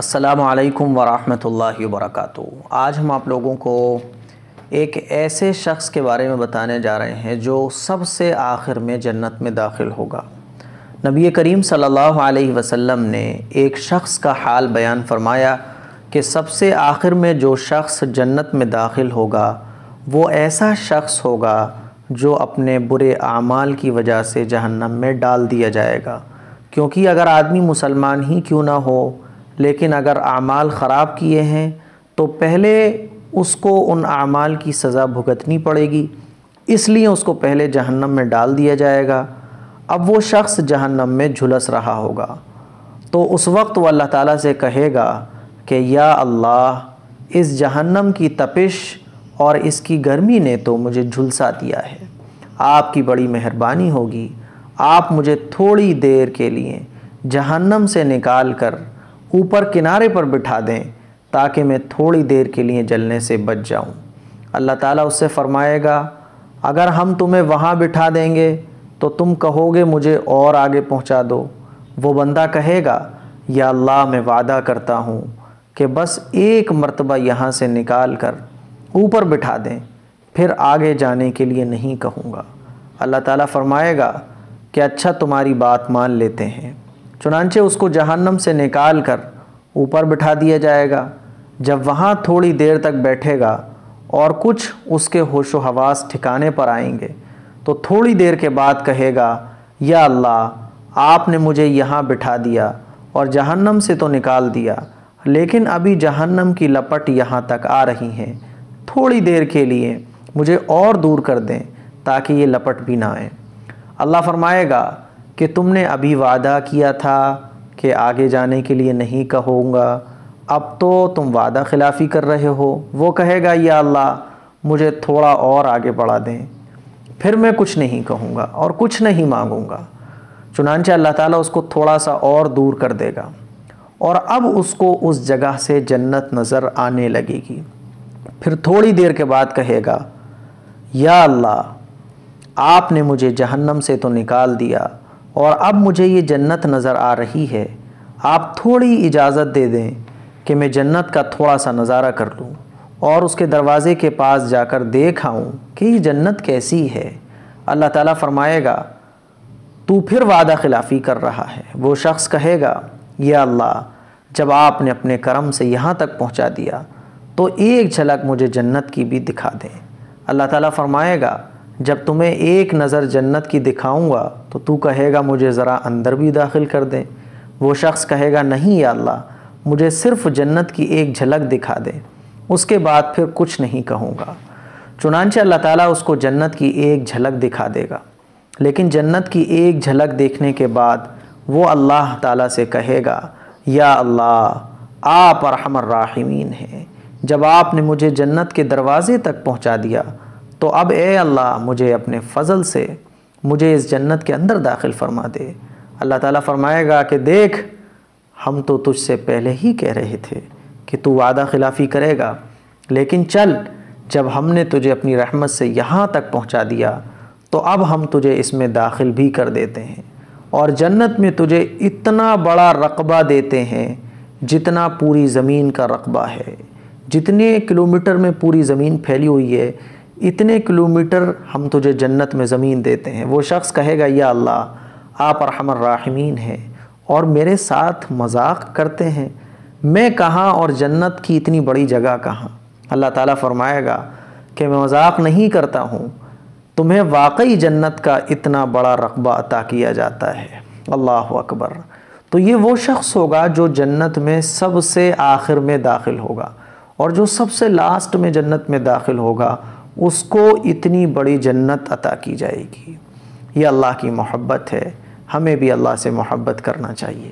السلام علیکم ورحمۃ اللہ وبرکاتہ۔ آج ہم آپ لوگوں کو ایک ایسے شخص کے بارے میں بتانے جا رہے ہیں جو سب سے آخر میں جنت میں داخل ہوگا۔ نبی کریم صلی اللہ علیہ وسلم نے ایک شخص کا حال بیان فرمایا کہ سب سے آخر میں جو شخص جنت میں داخل ہوگا وہ ایسا شخص ہوگا جو اپنے برے اعمال کی وجہ سے جہنم میں ڈال دیا جائے گا، کیونکہ اگر آدمی مسلمان ہی کیوں نہ ہو لیکن اگر اعمال خراب کیے ہیں تو پہلے اس کو ان اعمال کی سزا بھگتنی پڑے گی، اس لیے اس کو پہلے جہنم میں ڈال دیا جائے گا۔ اب وہ شخص جہنم میں جھلس رہا ہوگا تو اس وقت وہ اللہ تعالیٰ سے کہے گا کہ یا اللہ، اس جہنم کی تپش اور اس کی گرمی نے تو مجھے جھلسا دیا ہے، آپ کی بڑی مہربانی ہوگی، آپ مجھے تھوڑی دیر کے لیے جہنم سے نکال کر اوپر کنارے پر بٹھا دیں تاکہ میں تھوڑی دیر کے لیے جلنے سے بچ جاؤں۔ اللہ تعالیٰ اس سے فرمائے گا اگر ہم تمہیں وہاں بٹھا دیں گے تو تم کہو گے مجھے اور آگے پہنچا دو۔ وہ بندہ کہے گا یا اللہ، میں وعدہ کرتا ہوں کہ بس ایک مرتبہ یہاں سے نکال کر اوپر بٹھا دیں، پھر آگے جانے کے لیے نہیں کہوں گا۔ اللہ تعالیٰ فرمائے گا کہ اچھا، تمہاری بات مان لیتے ہیں۔ چنانچہ اس کو جہنم سے نکال کر اوپر بٹھا دیا جائے گا۔ جب وہاں تھوڑی دیر تک بیٹھے گا اور کچھ اس کے ہوش و حواس ٹھکانے پر آئیں گے تو تھوڑی دیر کے بعد کہے گا یا اللہ، آپ نے مجھے یہاں بٹھا دیا اور جہنم سے تو نکال دیا، لیکن ابھی جہنم کی لپٹ یہاں تک آ رہی ہیں، تھوڑی دیر کے لیے مجھے اور دور کر دیں تاکہ یہ لپٹ بھی نہ آئیں۔ اللہ فرمائے گا کہ تم نے ابھی وعدہ کیا تھا کہ آگے جانے کے لیے نہیں کہوں گا، اب تو تم وعدہ خلافی کر رہے ہو۔ وہ کہے گا یا اللہ، مجھے تھوڑا اور آگے بڑھا دیں، پھر میں کچھ نہیں کہوں گا اور کچھ نہیں مانگوں گا۔ چنانچہ اللہ تعالیٰ اس کو تھوڑا سا اور دور کر دے گا اور اب اس کو اس جگہ سے جنت نظر آنے لگے گی۔ پھر تھوڑی دیر کے بعد کہے گا یا اللہ، آپ نے مجھے جہنم سے تو نکال دیا اور اب مجھے یہ جنت نظر آ رہی ہے، آپ تھوڑی اجازت دے دیں کہ میں جنت کا تھوڑا سا نظارہ کر لوں اور اس کے دروازے کے پاس جا کر دیکھ آؤں کہ یہ جنت کیسی ہے۔ اللہ تعالیٰ فرمائے گا تو پھر وعدہ خلافی کر رہا ہے۔ وہ شخص کہے گا یا اللہ، جب آپ نے اپنے کرم سے یہاں تک پہنچا دیا تو ایک جھلک مجھے جنت کی بھی دکھا دیں۔ اللہ تعالیٰ فرمائے گا جب تمہیں ایک نظر جنت کی دکھاؤں گا تو تو کہے گا مجھے ذرا اندر بھی داخل کر دیں۔ وہ شخص کہے گا نہیں یا اللہ، مجھے صرف جنت کی ایک جھلک دکھا دیں، اس کے بعد پھر کچھ نہیں کہوں گا۔ چنانچہ اللہ تعالیٰ اس کو جنت کی ایک جھلک دکھا دے گا، لیکن جنت کی ایک جھلک دیکھنے کے بعد وہ اللہ تعالیٰ سے کہے گا یا اللہ، آپ ارحم الراحمین ہیں، جب آپ نے مجھے جنت کے دروازے تک پہنچا دیا تو اب اے اللہ، مجھے اپنے فضل سے مجھے اس جنت کے اندر داخل فرما دے۔ اللہ تعالیٰ فرمائے گا کہ دیکھ، ہم تو تجھ سے پہلے ہی کہہ رہے تھے کہ تو وعدہ خلافی کرے گا، لیکن چل، جب ہم نے تجھے اپنی رحمت سے یہاں تک پہنچا دیا تو اب ہم تجھے اس میں داخل بھی کر دیتے ہیں اور جنت میں تجھے اتنا بڑا رقبہ دیتے ہیں جتنا پوری زمین کا رقبہ ہے۔ جتنے کلومیٹر میں پوری زمین پھیلی ہوئی ہے، اتنے کلومیٹر ہم تجھے جنت میں زمین دیتے ہیں۔ وہ شخص کہے گا یا اللہ، آپ ارحم الراحمین ہیں اور میرے ساتھ مذاق کرتے ہیں، میں کہاں اور جنت کی اتنی بڑی جگہ کہاں؟ اللہ تعالیٰ فرمائے گا کہ میں مذاق نہیں کرتا ہوں، تمہیں واقعی جنت کا اتنا بڑا رقبہ عطا کیا جاتا ہے۔ اللہ اکبر۔ تو یہ وہ شخص ہوگا جو جنت میں سب سے آخر میں داخل ہوگا، اور جو سب سے لاسٹ میں جنت میں داخل ہوگا اس کو اتنی بڑی جنت عطا کی جائے گی۔ یہ اللہ کی محبت ہے، ہمیں بھی اللہ سے محبت کرنا چاہیے۔